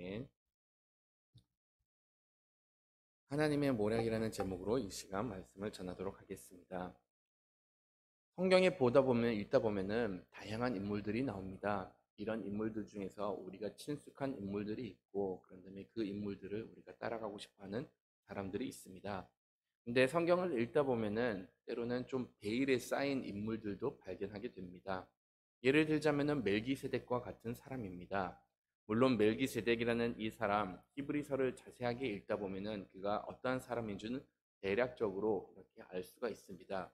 아멘. 하나님의 모략이라는 제목으로 이 시간 말씀을 전하도록 하겠습니다. 성경에 읽다 보면은 다양한 인물들이 나옵니다. 이런 인물들 중에서 우리가 친숙한 인물들이 있고, 그런 다음에 그 인물들을 우리가 따라가고 싶어 하는 사람들이 있습니다. 근데 성경을 읽다 보면은 때로는 좀 베일에 쌓인 인물들도 발견하게 됩니다. 예를 들자면은 멜기세덱과 같은 사람입니다. 물론 멜기세덱이라는 이 사람, 히브리서를 자세하게 읽다 보면은 그가 어떠한 사람인 줄은 대략적으로 이렇게 알 수가 있습니다.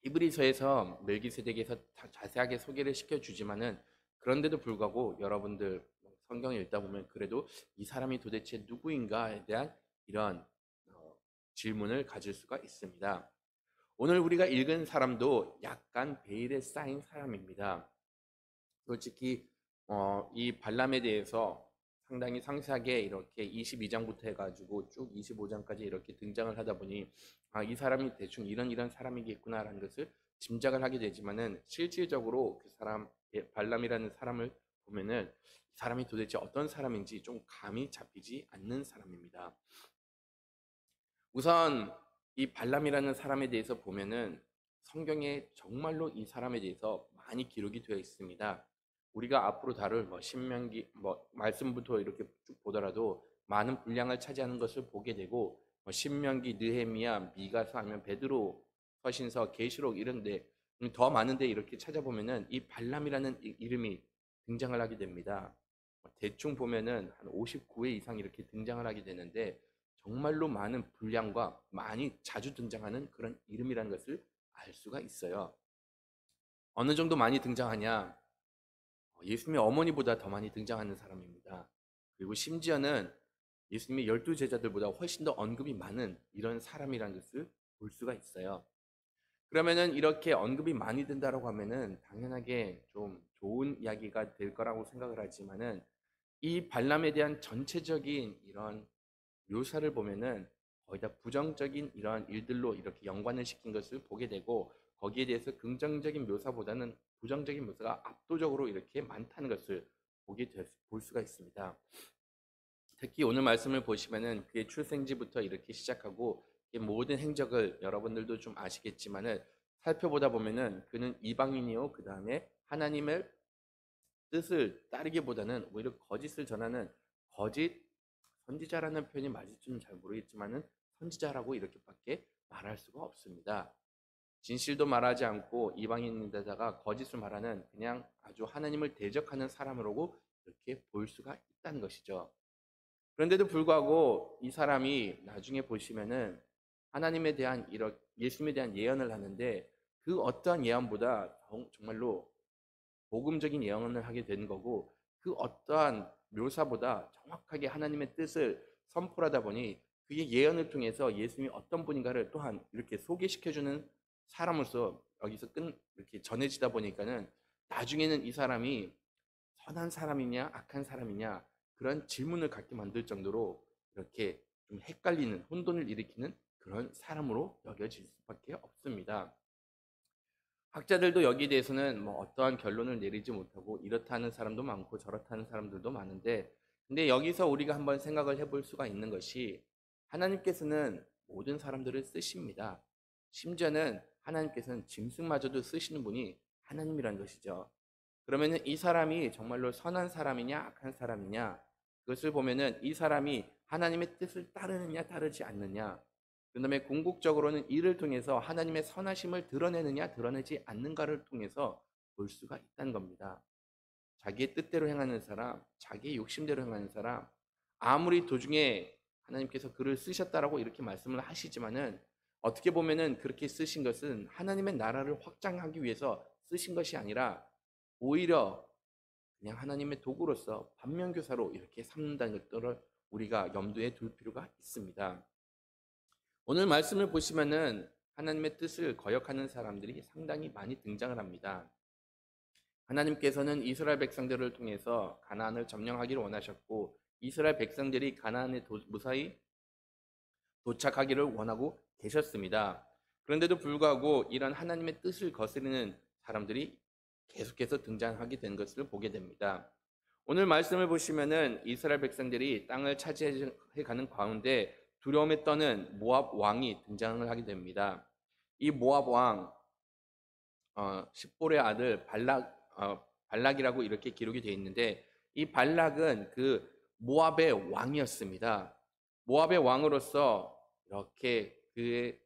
히브리서에서 멜기세덱에서 자세하게 소개를 시켜주지만은, 그런데도 불구하고 여러분들 성경을 읽다 보면 그래도 이 사람이 도대체 누구인가에 대한 이런 질문을 가질 수가 있습니다. 오늘 우리가 읽은 사람도 약간 베일에 쌓인 사람입니다. 솔직히 이 발람에 대해서 상당히 상세하게 이렇게 22장부터 해가지고 쭉 25장까지 이렇게 등장을 하다 보니 이 사람이 대충 이런 사람이겠구나라는 것을 짐작을 하게 되지만은, 실질적으로 그 사람 발람이라는 사람을 보면은 이 사람이 도대체 어떤 사람인지 좀 감이 잡히지 않는 사람입니다. 우선 이 발람이라는 사람에 대해서 보면은 성경에 정말로 이 사람에 대해서 많이 기록이 되어 있습니다. 우리가 앞으로 다룰 신명기 말씀부터 이렇게 쭉 보더라도 많은 분량을 차지하는 것을 보게 되고, 신명기, 느헤미야, 미가서 아니면 베드로 서신서, 계시록 이런데 더 많은데 이렇게 찾아보면은 이 발람이라는 이름이 등장을 하게 됩니다. 대충 보면은 한 59회 이상 이렇게 등장을 하게 되는데, 정말로 많은 분량과 많이 자주 등장하는 그런 이름이라는 것을 알 수가 있어요. 어느 정도 많이 등장하냐? 예수님의 어머니보다 더 많이 등장하는 사람입니다. 그리고 심지어는 예수님의 12제자들보다 훨씬 더 언급이 많은 이런 사람이라는 것을 볼 수가 있어요. 그러면은 이렇게 언급이 많이 된다라고 하면은 당연하게 좀 좋은 이야기가 될 거라고 생각을 하지만은, 이 발람에 대한 전체적인 이런 묘사를 보면은 거의 다 부정적인 이러한 일들로 이렇게 연관을 시킨 것을 보게 되고, 거기에 대해서 긍정적인 묘사보다는 부정적인 묘사가 압도적으로 이렇게 많다는 것을 볼 수가 있습니다. 특히 오늘 말씀을 보시면은 그의 출생지부터 이렇게 시작하고 모든 행적을 여러분들도 좀 아시겠지만은, 살펴보다 보면은 그는 이방인이요, 그 다음에 하나님의 뜻을 따르기보다는 오히려 거짓을 전하는 거짓 선지자라는 표현이 맞을지는 잘 모르겠지만은 선지자라고 이렇게밖에 말할 수가 없습니다. 진실도 말하지 않고 이방인인데다가 거짓을 말하는 그냥 아주 하나님을 대적하는 사람으로 이렇게 볼 수가 있다는 것이죠. 그런데도 불구하고 이 사람이 나중에 보시면은 하나님에 대한 예수님에 대한 예언을 하는데, 그 어떠한 예언보다 정말로 복음적인 예언을 하게 되는 거고, 그 어떠한 묘사보다 정확하게 하나님의 뜻을 선포하다 보니 그의 예언을 통해서 예수님이 어떤 분인가를 또한 이렇게 소개시켜주는 사람으로서 여기서 이렇게 전해지다 보니까는, 나중에는 이 사람이 선한 사람이냐 악한 사람이냐 그런 질문을 갖게 만들 정도로 이렇게 좀 헷갈리는, 혼돈을 일으키는 그런 사람으로 여겨질 수밖에 없습니다. 학자들도 여기에 대해서는 어떠한 결론을 내리지 못하고 이렇다는 사람도 많고 저렇다는 사람들도 많은데, 근데 여기서 우리가 한번 생각을 해볼 수가 있는 것이, 하나님께서는 모든 사람들을 쓰십니다. 심지어는 하나님께서는 짐승마저도 쓰시는 분이 하나님이라는 것이죠. 그러면은 이 사람이 정말로 선한 사람이냐 악한 사람이냐, 그것을 보면은 이 사람이 하나님의 뜻을 따르느냐 따르지 않느냐, 그 다음에 궁극적으로는 이를 통해서 하나님의 선하심을 드러내느냐 드러내지 않는가를 통해서 볼 수가 있다는 겁니다. 자기의 뜻대로 행하는 사람, 자기의 욕심대로 행하는 사람, 아무리 도중에 하나님께서 그를 쓰셨다라고 이렇게 말씀을 하시지만은, 어떻게 보면은 그렇게 쓰신 것은 하나님의 나라를 확장하기 위해서 쓰신 것이 아니라 오히려 그냥 하나님의 도구로서 반면교사로 이렇게 삼는다는 것들을 우리가 염두에 둘 필요가 있습니다. 오늘 말씀을 보시면은 하나님의 뜻을 거역하는 사람들이 상당히 많이 등장을 합니다. 하나님께서는 이스라엘 백성들을 통해서 가나안을 점령하기를 원하셨고, 이스라엘 백성들이 가나안에 무사히 도착하기를 원하고 계셨습니다. 그런데도 불구하고 이런 하나님의 뜻을 거스르는 사람들이 계속해서 등장하게 된 것을 보게 됩니다. 오늘 말씀을 보시면은 이스라엘 백성들이 땅을 차지해 가는 가운데 두려움에 떠는 모압 왕이 등장을 하게 됩니다. 이 모압 왕 십볼의 아들 발락이라고 이렇게 기록이 되어 있는데 이 발락은 그 모압의 왕이었습니다. 모압의 왕으로서 이렇게 그의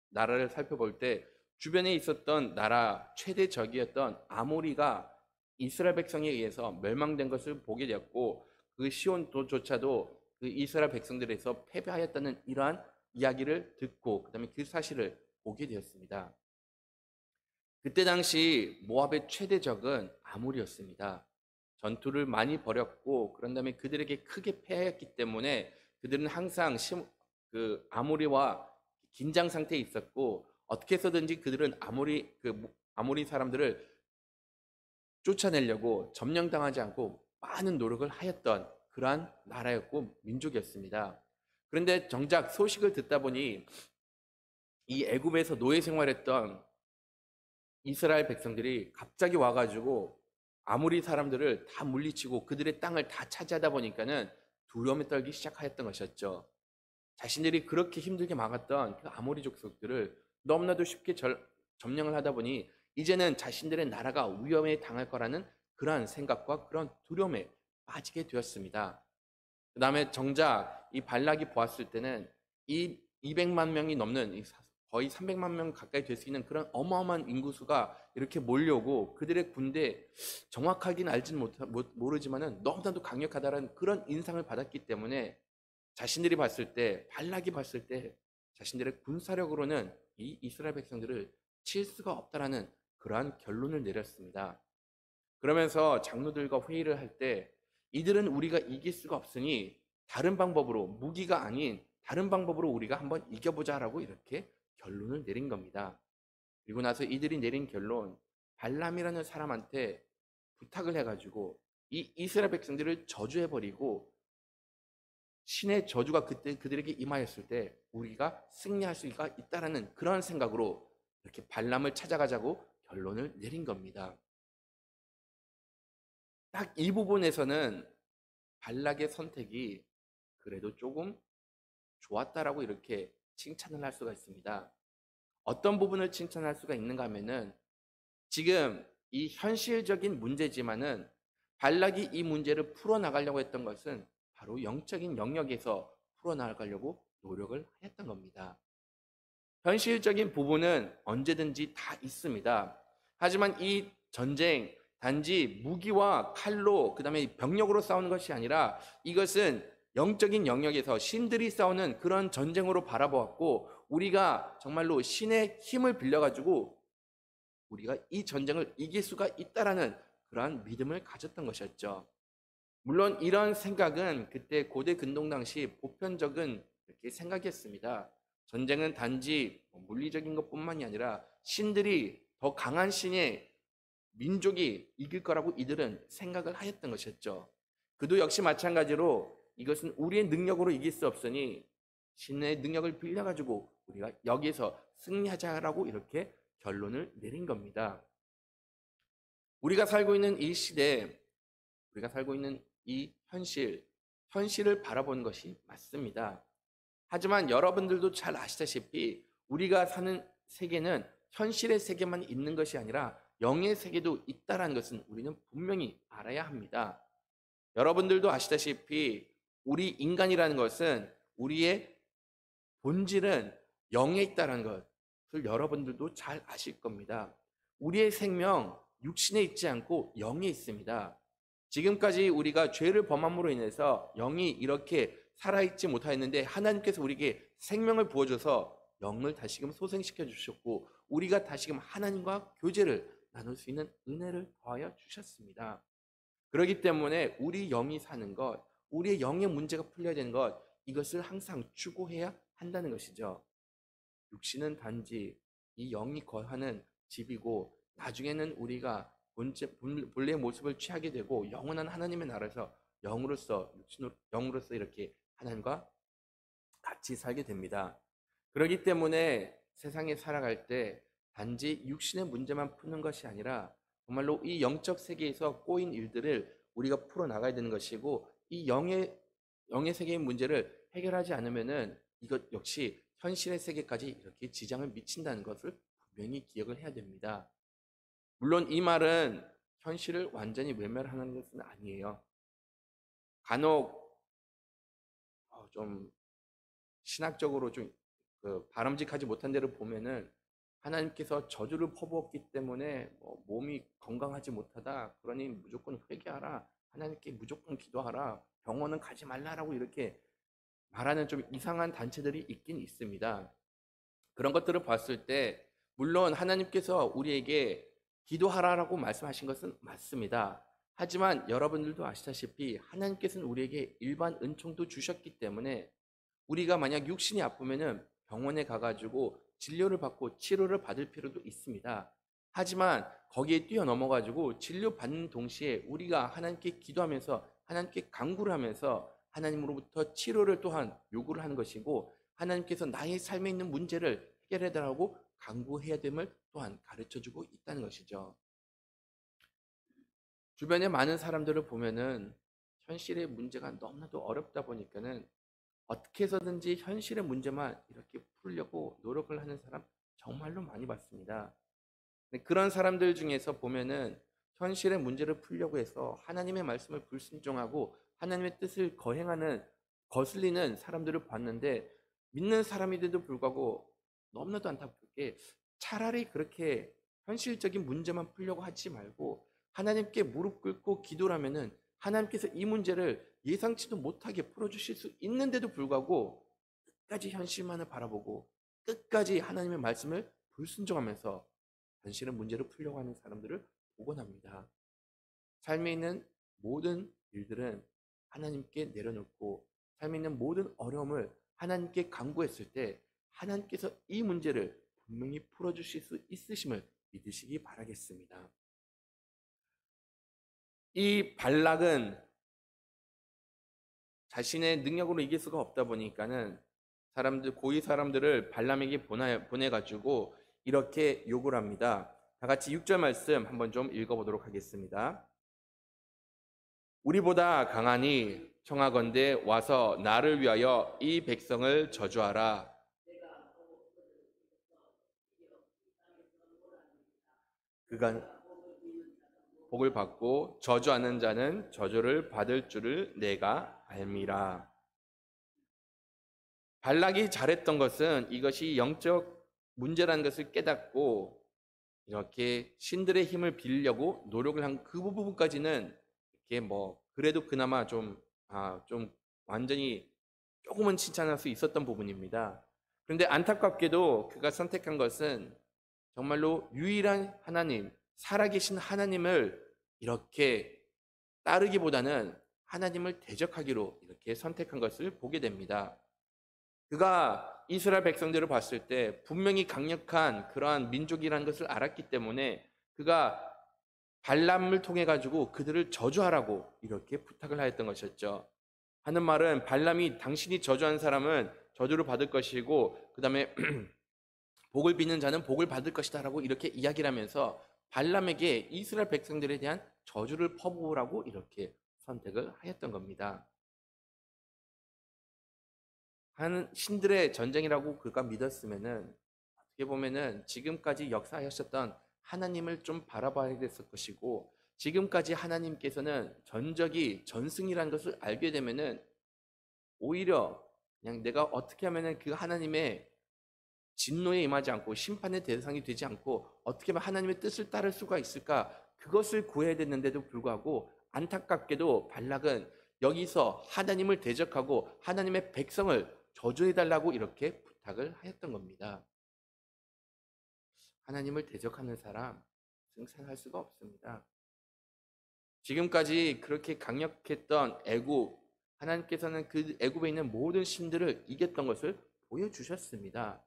나라를 살펴볼 때 주변에 있었던 나라 최대 적이었던 아모리가 이스라엘 백성에 의해서 멸망된 것을 보게 되었고 그 시온도조차도 그 이스라엘 백성들에서 패배하였다는 이러한 이야기를 듣고 그다음에 그 사실을 보게 되었습니다. 그때 당시 모압의 최대 적은 아모리였습니다. 전투를 많이 벌였고 그런 다음에 그들에게 크게 패하였기 때문에 그들은 항상 그 아모리와 긴장 상태에 있었고 어떻게 해서든지 그들은 아모리 사람들을 쫓아내려고 점령당하지 않고 많은 노력을 하였던 그러한 나라였고 민족이었습니다. 그런데 정작 소식을 듣다 보니 이 애굽에서 노예 생활했던 이스라엘 백성들이 갑자기 와가지고 아모리 사람들을 다 물리치고 그들의 땅을 다 차지하다 보니까는 두려움에 떨기 시작하였던 것이었죠. 자신들이 그렇게 힘들게 막았던 그 아모리 족속들을 너무나도 쉽게 점령을 하다 보니 이제는 자신들의 나라가 위험에 당할 거라는 그러한 생각과 그런 두려움에 빠지게 되었습니다. 그 다음에 정작 이 발락이 보았을 때는 이 200만 명이 넘는 거의 300만 명 가까이 될 수 있는 그런 어마어마한 인구수가 이렇게 몰려오고 그들의 군대 정확하게는 알지는 모르지만은 너무나도 강력하다는 그런 인상을 받았기 때문에 자신들이 봤을 때 발락이 봤을 때 자신들의 군사력으로는 이 이스라엘 백성들을 칠 수가 없다라는 그러한 결론을 내렸습니다. 그러면서 장로들과 회의를 할 때 이들은 우리가 이길 수가 없으니 다른 방법으로 무기가 아닌 다른 방법으로 우리가 한번 이겨보자라고 이렇게 결론을 내린 겁니다. 그리고 나서 이들이 내린 결론 발람이라는 사람한테 부탁을 해가지고 이 이스라엘 백성들을 저주해버리고 신의 저주가 그때 그들에게 임하였을 때 우리가 승리할 수가 있다라는 그런 생각으로 이렇게 발람을 찾아가자고 결론을 내린 겁니다. 딱 이 부분에서는 발락의 선택이 그래도 조금 좋았다라고 이렇게 칭찬을 할 수가 있습니다. 어떤 부분을 칭찬할 수가 있는가 하면은 지금 이 현실적인 문제지만은 발락이 이 문제를 풀어나가려고 했던 것은 바로 영적인 영역에서 풀어나가려고 노력을 했던 겁니다. 현실적인 부분은 언제든지 다 있습니다. 하지만 이 전쟁 단지 무기와 칼로 그다음에 병력으로 싸우는 것이 아니라 이것은 영적인 영역에서 신들이 싸우는 그런 전쟁으로 바라보았고 우리가 정말로 신의 힘을 빌려가지고 우리가 이 전쟁을 이길 수가 있다라는 그러한 믿음을 가졌던 것이었죠. 물론 이런 생각은 그때 고대 근동 당시 보편적인 이렇게 생각이었습니다. 전쟁은 단지 물리적인 것뿐만이 아니라 신들이 더 강한 신의 민족이 이길 거라고 이들은 생각을 하였던 것이었죠. 그도 역시 마찬가지로 이것은 우리의 능력으로 이길 수 없으니 신의 능력을 빌려가지고 우리가 여기서 승리하자라고 이렇게 결론을 내린 겁니다. 우리가 살고 있는 이 시대, 우리가 살고 있는 이 현실을 바라보는 것이 맞습니다. 하지만 여러분들도 잘 아시다시피 우리가 사는 세계는 현실의 세계만 있는 것이 아니라 영의 세계도 있다는 것은 우리는 분명히 알아야 합니다. 여러분들도 아시다시피 우리 인간이라는 것은 우리의 본질은 영에 있다는 것을 여러분들도 잘 아실 겁니다. 우리의 생명, 육신에 있지 않고 영에 있습니다. 지금까지 우리가 죄를 범함으로 인해서 영이 이렇게 살아있지 못하였는데 하나님께서 우리에게 생명을 부어줘서 영을 다시금 소생시켜 주셨고 우리가 다시금 하나님과 교제를 나눌 수 있는 은혜를 더하여 주셨습니다. 그렇기 때문에 우리 영이 사는 것, 우리의 영의 문제가 풀려야 되는 것 이것을 항상 추구해야 한다는 것이죠. 육신은 단지 이 영이 거하는 집이고 나중에는 우리가 본래의 모습을 취하게 되고 영원한 하나님의 나라에서 영으로서 이렇게 하나님과 같이 살게 됩니다. 그렇기 때문에 세상에 살아갈 때 단지 육신의 문제만 푸는 것이 아니라 정말로 이 영적 세계에서 꼬인 일들을 우리가 풀어 나가야 되는 것이고, 이 영의 세계의 문제를 해결하지 않으면은 이것 역시 현실의 세계까지 이렇게 지장을 미친다는 것을 분명히 기억을 해야 됩니다. 물론 이 말은 현실을 완전히 외면하는 것은 아니에요. 간혹 좀 신학적으로 좀 바람직하지 못한 데를 보면은 하나님께서 저주를 퍼부었기 때문에 몸이 건강하지 못하다, 그러니 무조건 회개하라, 하나님께 무조건 기도하라, 병원은 가지 말라라고 이렇게 말하는 좀 이상한 단체들이 있긴 있습니다. 그런 것들을 봤을 때 물론 하나님께서 우리에게 기도하라라고 말씀하신 것은 맞습니다. 하지만 여러분들도 아시다시피 하나님께서는 우리에게 일반 은총도 주셨기 때문에 우리가 만약 육신이 아프면은 병원에 가가지고 진료를 받고 치료를 받을 필요도 있습니다. 하지만 거기에 뛰어넘어가지고 진료받는 동시에 우리가 하나님께 기도하면서 하나님께 간구를 하면서 하나님으로부터 치료를 또한 요구를 하는 것이고, 하나님께서 나의 삶에 있는 문제를 해결해달라고 간구해야 됨을 또한 가르쳐주고 있다는 것이죠. 주변에 많은 사람들을 보면은 현실의 문제가 너무나도 어렵다 보니까는 어떻게 해서든지 현실의 문제만 이렇게 풀려고 노력을 하는 사람 정말로 많이 봤습니다. 그런 사람들 중에서 보면은 현실의 문제를 풀려고 해서 하나님의 말씀을 불순종하고 하나님의 뜻을 거슬리는 사람들을 봤는데, 믿는 사람인데도 불구하고 너무나도 안타깝게 차라리 그렇게 현실적인 문제만 풀려고 하지 말고 하나님께 무릎 꿇고 기도를 하면은 하나님께서 이 문제를 예상치도 못하게 풀어주실 수 있는데도 불구하고 끝까지 현실만을 바라보고 끝까지 하나님의 말씀을 불순종하면서 현실의 문제를 풀려고 하는 사람들을 보곤 합니다. 삶에 있는 모든 일들은 하나님께 내려놓고 삶에 있는 모든 어려움을 하나님께 간구했을 때 하나님께서 이 문제를 분명히 풀어주실 수 있으심을 믿으시기 바라겠습니다. 이 발락은 자신의 능력으로 이길 수가 없다 보니까는 고위 사람들을 발람에게 보내가지고 이렇게 요구를 합니다. 다 같이 6절 말씀 한번 좀 읽어보도록 하겠습니다. 우리보다 강하니 청하건대 와서 나를 위하여 이 백성을 저주하라. 그가 복을 받고 저주하는 자는 저주를 받을 줄을 내가 알미라. 발락이 잘했던 것은 이것이 영적 문제라는 것을 깨닫고 이렇게 신들의 힘을 빌려고 노력을 한 그 부분까지는 이렇게 그래도 그나마 좀 완전히 조금은 칭찬할 수 있었던 부분입니다. 그런데 안타깝게도 그가 선택한 것은 정말로 유일한 하나님, 살아계신 하나님을 이렇게 따르기보다는 하나님을 대적하기로 이렇게 선택한 것을 보게 됩니다. 그가 이스라엘 백성들을 봤을 때 분명히 강력한 그러한 민족이라는 것을 알았기 때문에 그가 발람을 통해 가지고 그들을 저주하라고 이렇게 부탁을 하였던 것이었죠. 하는 말은 발람이 당신이 저주한 사람은 저주를 받을 것이고 그 다음에 복을 빚는 자는 복을 받을 것이다라고 이렇게 이야기를 하면서 발람에게 이스라엘 백성들에 대한 저주를 퍼부으라고 이렇게 선택을 하였던 겁니다. 한 신들의 전쟁이라고 그가 믿었으면은 어떻게 보면은 지금까지 역사하셨던 하나님을 좀 바라봐야 됐을 것이고, 지금까지 하나님께서는 전적이 전승이라는 것을 알게 되면은 오히려 그냥 내가 어떻게 하면은 그 하나님의 진노에 임하지 않고 심판의 대상이 되지 않고 어떻게 하면 하나님의 뜻을 따를 수가 있을까, 그것을 구해야 됐는데도 불구하고 안타깝게도 발락은 여기서 하나님을 대적하고 하나님의 백성을 저주해달라고 이렇게 부탁을 하였던 겁니다. 하나님을 대적하는 사람 승산할 수가 없습니다. 지금까지 그렇게 강력했던 애굽, 하나님께서는 그 애굽에 있는 모든 신들을 이겼던 것을 보여주셨습니다.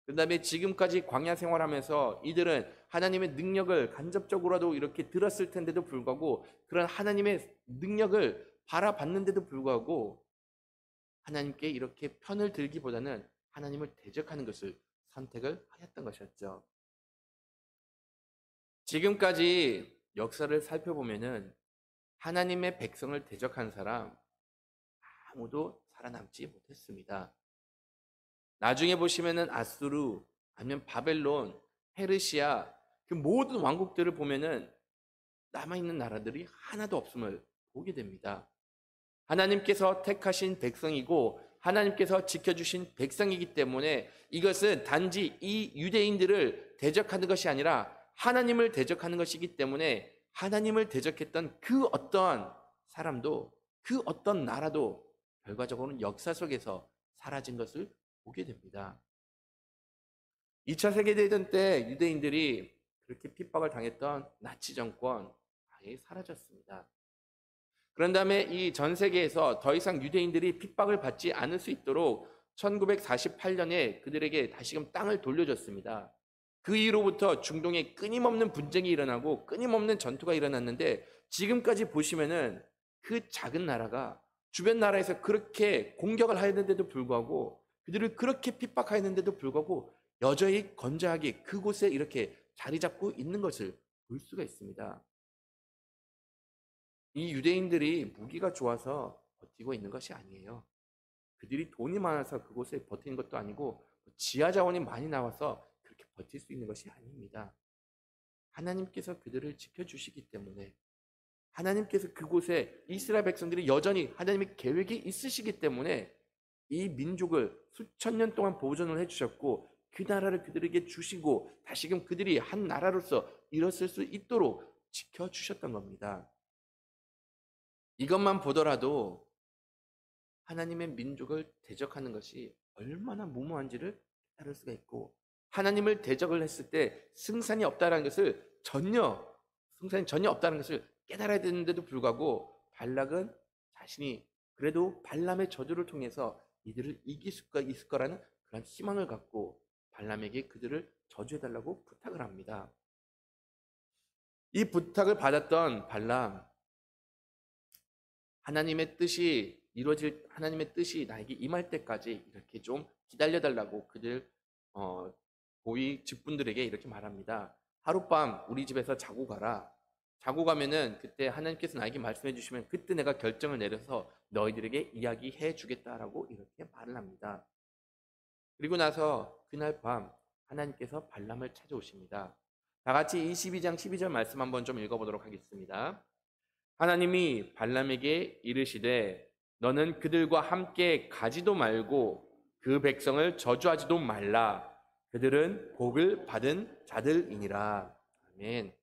그 다음에 지금까지 광야 생활하면서 이들은 하나님의 능력을 간접적으로라도 이렇게 들었을 텐데도 불구하고 그런 하나님의 능력을 바라봤는데도 불구하고 하나님께 이렇게 편을 들기보다는 하나님을 대적하는 것을 선택을 하였던 것이었죠. 지금까지 역사를 살펴보면은 하나님의 백성을 대적한 사람 아무도 살아남지 못했습니다. 나중에 보시면은 아수르, 아니면 바벨론, 페르시아 그 모든 왕국들을 보면은 남아있는 나라들이 하나도 없음을 보게 됩니다. 하나님께서 택하신 백성이고 하나님께서 지켜주신 백성이기 때문에 이것은 단지 이 유대인들을 대적하는 것이 아니라 하나님을 대적하는 것이기 때문에 하나님을 대적했던 그 어떠한 사람도 그 어떤 나라도 결과적으로는 역사 속에서 사라진 것을 보게 됩니다. 2차 세계대전 때 유대인들이 그렇게 핍박을 당했던 나치 정권 아예 사라졌습니다. 그런 다음에 이 전 세계에서 더 이상 유대인들이 핍박을 받지 않을 수 있도록 1948년에 그들에게 다시금 땅을 돌려줬습니다. 그 이후로부터 중동에 끊임없는 분쟁이 일어나고 끊임없는 전투가 일어났는데 지금까지 보시면은 그 작은 나라가 주변 나라에서 그렇게 공격을 하였는데도 불구하고 그들을 그렇게 핍박하였는데도 불구하고 여전히 건재하게 그곳에 이렇게 자리 잡고 있는 것을 볼 수가 있습니다. 이 유대인들이 무기가 좋아서 버티고 있는 것이 아니에요. 그들이 돈이 많아서 그곳에 버티는 것도 아니고 지하 자원이 많이 나와서 그렇게 버틸 수 있는 것이 아닙니다. 하나님께서 그들을 지켜주시기 때문에 하나님께서 그곳에 이스라엘 백성들이 여전히 하나님의 계획이 있으시기 때문에 이 민족을 수천 년 동안 보존을 해주셨고 그 나라를 그들에게 주시고 다시금 그들이 한 나라로서 일어설 수 있도록 지켜주셨던 겁니다. 이것만 보더라도 하나님의 민족을 대적하는 것이 얼마나 무모한지를 깨달을 수가 있고 하나님을 대적을 했을 때 승산이 없다는 것을 승산이 전혀 없다는 것을 깨달아야 되는데도 불구하고 발락은 자신이 그래도 발람의 저주를 통해서 이들을 이길 수가 있을 거라는 그런 희망을 갖고 발람에게 그들을 저주해달라고 부탁을 합니다. 이 부탁을 받았던 발람, 하나님의 뜻이 나에게 임할 때까지 이렇게 좀 기다려달라고 그들 고위 직분들에게 이렇게 말합니다. 하룻밤 우리 집에서 자고 가라. 자고 가면은 그때 하나님께서 나에게 말씀해 주시면 그때 내가 결정을 내려서 너희들에게 이야기해 주겠다라고 이렇게 말을 합니다. 그리고 나서 그날 밤 하나님께서 발람을 찾아오십니다. 다 같이 22장 12절 말씀 한번 좀 읽어보도록 하겠습니다. 하나님이 발람에게 이르시되 너는 그들과 함께 가지도 말고 그 백성을 저주하지도 말라. 그들은 복을 받은 자들이니라. 아멘.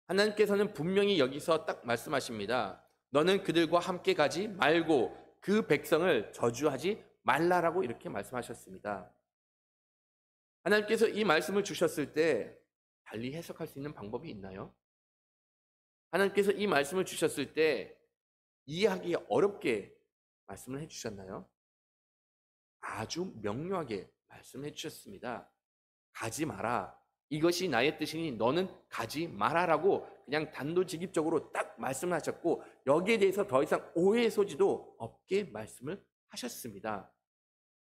하나님께서는 분명히 여기서 딱 말씀하십니다. 너는 그들과 함께 가지 말고 그 백성을 저주하지 말라라고 이렇게 말씀하셨습니다. 하나님께서 이 말씀을 주셨을 때 달리 해석할 수 있는 방법이 있나요? 하나님께서 이 말씀을 주셨을 때 이해하기 어렵게 말씀을 해주셨나요? 아주 명료하게 말씀해 주셨습니다. 가지 마라. 이것이 나의 뜻이니 너는 가지 마라라고 그냥 단도직입적으로 딱 말씀하셨고 여기에 대해서 더 이상 오해의 소지도 없게 말씀을 하셨습니다.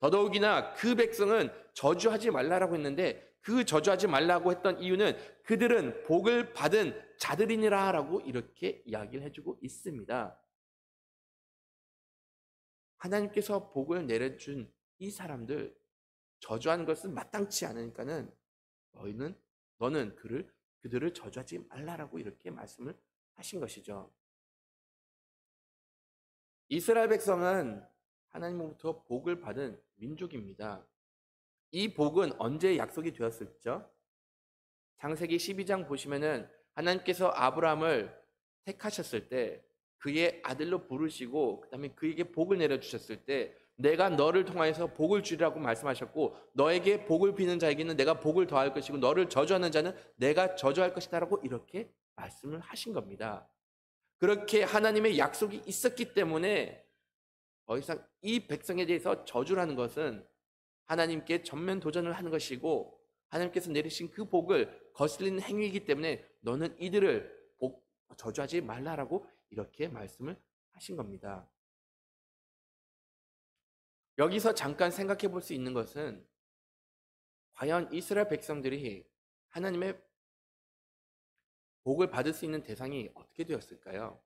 더더욱이나 그 백성은 저주하지 말라라고 했는데 그 저주하지 말라고 했던 이유는 그들은 복을 받은 자들이니라라고 이렇게 이야기를 해주고 있습니다. 하나님께서 복을 내려준 이 사람들 저주하는 것은 마땅치 않으니까는 너는 그들을 저주하지 말라라고 이렇게 말씀을 하신 것이죠. 이스라엘 백성은 하나님으로부터 복을 받은 민족입니다. 이 복은 언제 약속이 되었을죠? 창세기 12장 보시면은 하나님께서 아브라함을 택하셨을 때 그의 아들로 부르시고 그다음에 그에게 복을 내려주셨을 때 내가 너를 통하여서 복을 주리라고 말씀하셨고 너에게 복을 비는 자에게는 내가 복을 더할 것이고 너를 저주하는 자는 내가 저주할 것이다라고 이렇게 말씀을 하신 겁니다. 그렇게 하나님의 약속이 있었기 때문에 더 이상 이 백성에 대해서 저주라는 것은 하나님께 전면 도전을 하는 것이고 하나님께서 내리신 그 복을 거슬리는 행위이기 때문에 너는 이들을 저주하지 말라라고 이렇게 말씀을 하신 겁니다. 여기서 잠깐 생각해 볼 수 있는 것은 과연 이스라엘 백성들이 하나님의 복을 받을 수 있는 대상이 어떻게 되었을까요?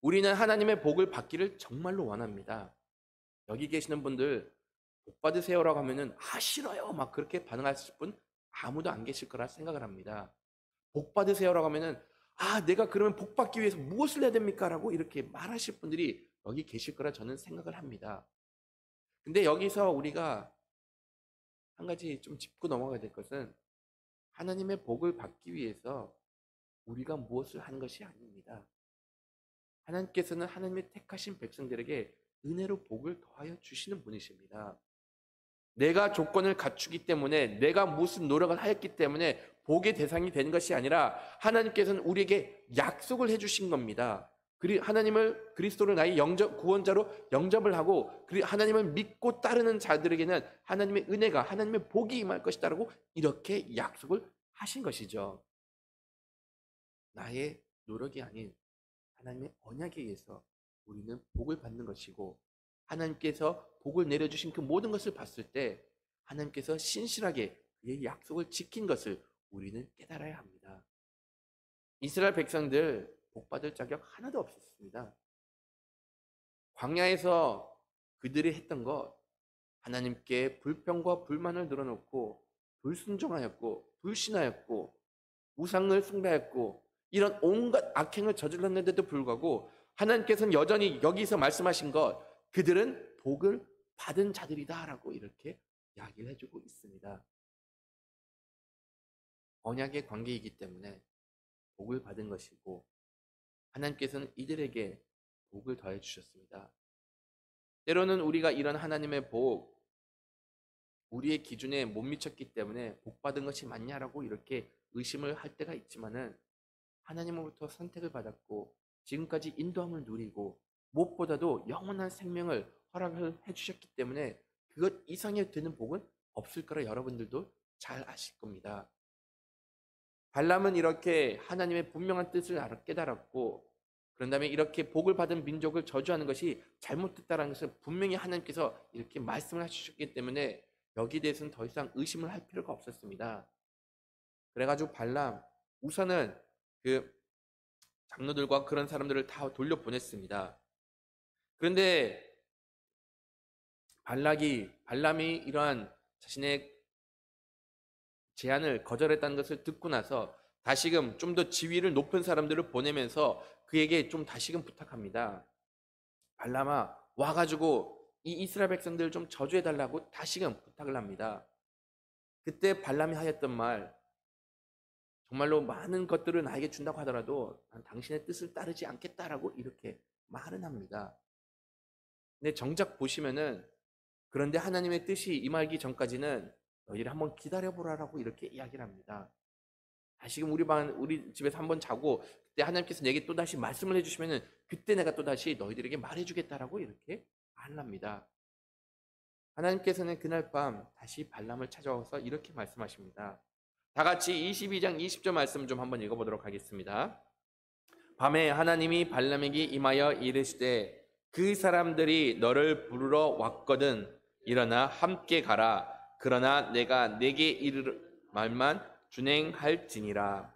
우리는 하나님의 복을 받기를 정말로 원합니다. 여기 계시는 분들 복 받으세요라고 하면은 싫어요 막 그렇게 반응하실 분 아무도 안 계실 거라 생각을 합니다. 복 받으세요라고 하면은 내가 그러면 복 받기 위해서 무엇을 해야 됩니까? 라고 이렇게 말하실 분들이 여기 계실 거라 저는 생각을 합니다. 근데 여기서 우리가 한 가지 좀 짚고 넘어가야 될 것은 하나님의 복을 받기 위해서 우리가 무엇을 하는 것이 아닙니다. 하나님께서는 하나님의 택하신 백성들에게 은혜로 복을 더하여 주시는 분이십니다. 내가 조건을 갖추기 때문에 내가 무슨 노력을 하였기 때문에 복의 대상이 되는 것이 아니라 하나님께서는 우리에게 약속을 해주신 겁니다. 하나님을 그리스도를 나의 구원자로 영접을 하고 하나님을 믿고 따르는 자들에게는 하나님의 은혜가 하나님의 복이 임할 것이다라고 이렇게 약속을 하신 것이죠. 나의 노력이 아닌 하나님의 언약에 의해서 우리는 복을 받는 것이고 하나님께서 복을 내려주신 그 모든 것을 봤을 때 하나님께서 신실하게 그의 약속을 지킨 것을 우리는 깨달아야 합니다. 이스라엘 백성들 복 받을 자격 하나도 없었습니다. 광야에서 그들이 했던 것 하나님께 불평과 불만을 늘어놓고 불순종하였고 불신하였고 우상을 숭배했고 이런 온갖 악행을 저질렀는데도 불구하고 하나님께서는 여전히 여기서 말씀하신 것 그들은 복을 받은 자들이다라고 이렇게 이야기를 해주고 있습니다. 언약의 관계이기 때문에 복을 받은 것이고 하나님께서는 이들에게 복을 더해 주셨습니다. 때로는 우리가 이런 하나님의 복 우리의 기준에 못 미쳤기 때문에 복 받은 것이 맞냐라고 이렇게 의심을 할 때가 있지만은 하나님으로부터 선택을 받았고 지금까지 인도함을 누리고 무엇보다도 영원한 생명을 허락을 해주셨기 때문에 그것 이상이 되는 복은 없을 거라 여러분들도 잘 아실 겁니다. 발람은 이렇게 하나님의 분명한 뜻을 깨달았고 그런 다음에 이렇게 복을 받은 민족을 저주하는 것이 잘못됐다는 것을 분명히 하나님께서 이렇게 말씀을 해주셨기 때문에 여기에 대해서는 더 이상 의심을 할 필요가 없었습니다. 그래가지고 발람 우선은 그 장로들과 그런 사람들을 다 돌려보냈습니다. 그런데 발람이 이러한 자신의 제안을 거절했다는 것을 듣고 나서 다시금 좀 더 지위를 높은 사람들을 보내면서 그에게 좀 다시금 부탁합니다. 발람아 와가지고 이 이스라엘 백성들을 좀 저주해달라고 다시금 부탁을 합니다. 그때 발람이 하였던 말 정말로 많은 것들을 나에게 준다고 하더라도 난 당신의 뜻을 따르지 않겠다라고 이렇게 말은 합니다. 근데 정작 보시면은 그런데 하나님의 뜻이 임하기 전까지는 너희를 한번 기다려보라라고 이렇게 이야기를 합니다. 다시금 우리 집에서 한번 자고 그때 하나님께서 내게 또다시 말씀을 해주시면은 그때 내가 또다시 너희들에게 말해주겠다라고 이렇게 말을 합니다. 하나님께서는 그날 밤 다시 발람을 찾아와서 이렇게 말씀하십니다. 다 같이 22장 20절 말씀 좀 한번 읽어보도록 하겠습니다. 밤에 하나님이 발람에게 임하여 이르시되 그 사람들이 너를 부르러 왔거든 일어나 함께 가라. 그러나 내가 내게 이르는 말만 준행할지니라.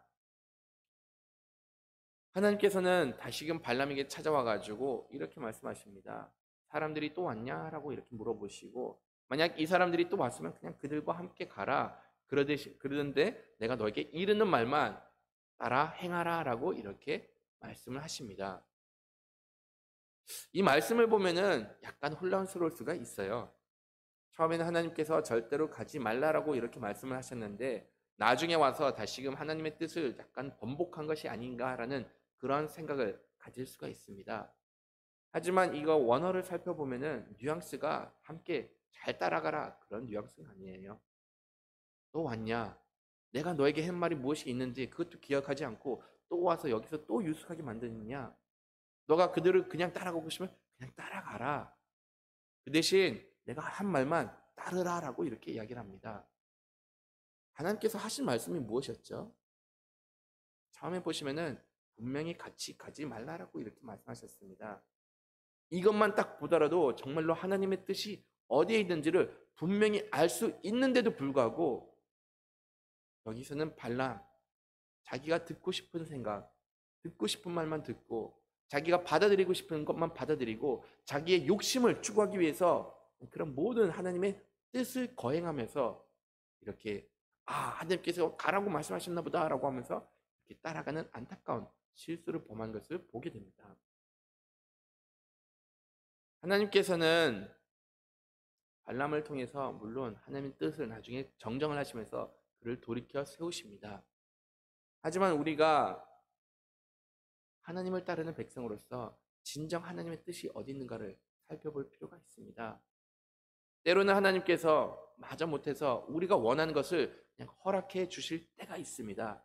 하나님께서는 다시금 발람에게 찾아와가지고 이렇게 말씀하십니다. 사람들이 또 왔냐라고 이렇게 물어보시고 만약 이 사람들이 또 왔으면 그냥 그들과 함께 가라. 그러던데 내가 너에게 이르는 말만 따라 행하라라고 이렇게 말씀을 하십니다. 이 말씀을 보면은 약간 혼란스러울 수가 있어요. 처음에는 하나님께서 절대로 가지 말라라고 이렇게 말씀을 하셨는데 나중에 와서 다시금 하나님의 뜻을 약간 번복한 것이 아닌가라는 그런 생각을 가질 수가 있습니다. 하지만 이거 원어를 살펴보면은 뉘앙스가 함께 잘 따라가라 그런 뉘앙스는 아니에요. 또 왔냐? 내가 너에게 한 말이 무엇이 있는지 그것도 기억하지 않고 또 와서 여기서 또 유숙하게 만드느냐? 너가 그들을 그냥 따라가고 싶으면 그냥 따라가라. 그 대신 내가 한 말만 따르라라고 이렇게 이야기를 합니다. 하나님께서 하신 말씀이 무엇이었죠? 처음에 보시면은 분명히 같이 가지 말라라고 이렇게 말씀하셨습니다. 이것만 딱 보더라도 정말로 하나님의 뜻이 어디에 있는지를 분명히 알 수 있는데도 불구하고 여기서는 발람 자기가 듣고 싶은 생각, 듣고 싶은 말만 듣고 자기가 받아들이고 싶은 것만 받아들이고 자기의 욕심을 추구하기 위해서 그런 모든 하나님의 뜻을 거행하면서 이렇게 하나님께서 가라고 말씀하셨나 보다라고 하면서 이렇게 따라가는 안타까운 실수를 범한 것을 보게 됩니다. 하나님께서는 발람을 통해서 물론 하나님의 뜻을 나중에 정정을 하시면서 그를 돌이켜 세우십니다. 하지만 우리가 하나님을 따르는 백성으로서 진정 하나님의 뜻이 어디 있는가를 살펴볼 필요가 있습니다. 때로는 하나님께서 마저 못해서 우리가 원하는 것을 그냥 허락해 주실 때가 있습니다.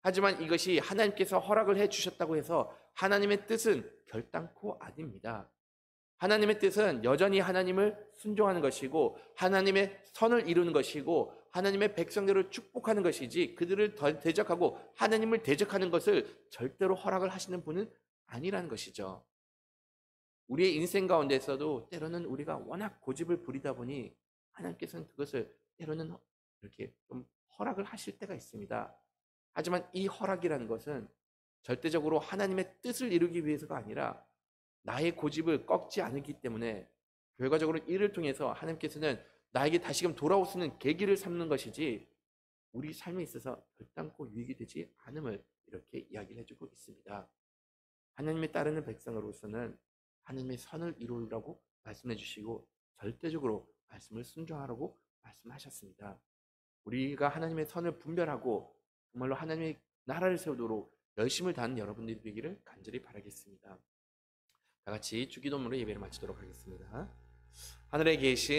하지만 이것이 하나님께서 허락을 해 주셨다고 해서 하나님의 뜻은 결단코 아닙니다. 하나님의 뜻은 여전히 하나님을 순종하는 것이고 하나님의 선을 이루는 것이고 하나님의 백성들을 축복하는 것이지 그들을 대적하고 하나님을 대적하는 것을 절대로 허락을 하시는 분은 아니라는 것이죠. 우리의 인생 가운데서도 때로는 우리가 워낙 고집을 부리다 보니 하나님께서는 그것을 때로는 이렇게 좀 허락을 하실 때가 있습니다. 하지만 이 허락이라는 것은 절대적으로 하나님의 뜻을 이루기 위해서가 아니라 나의 고집을 꺾지 않기 때문에 결과적으로 이를 통해서 하나님께서는 나에게 다시금 돌아올 수 있는 계기를 삼는 것이지 우리 삶에 있어서 결단코 유익이 되지 않음을 이렇게 이야기를 해주고 있습니다. 하나님의 따르는 백성으로서는 하나님의 선을 이루라고 말씀해 주시고 절대적으로 말씀을 순종하라고 말씀하셨습니다. 우리가 하나님의 선을 분별하고 정말로 하나님의 나라를 세우도록 열심을 다하는 여러분들이 되기를 간절히 바라겠습니다. 다 같이 주기도문으로 예배를 마치도록 하겠습니다. 하늘에 계신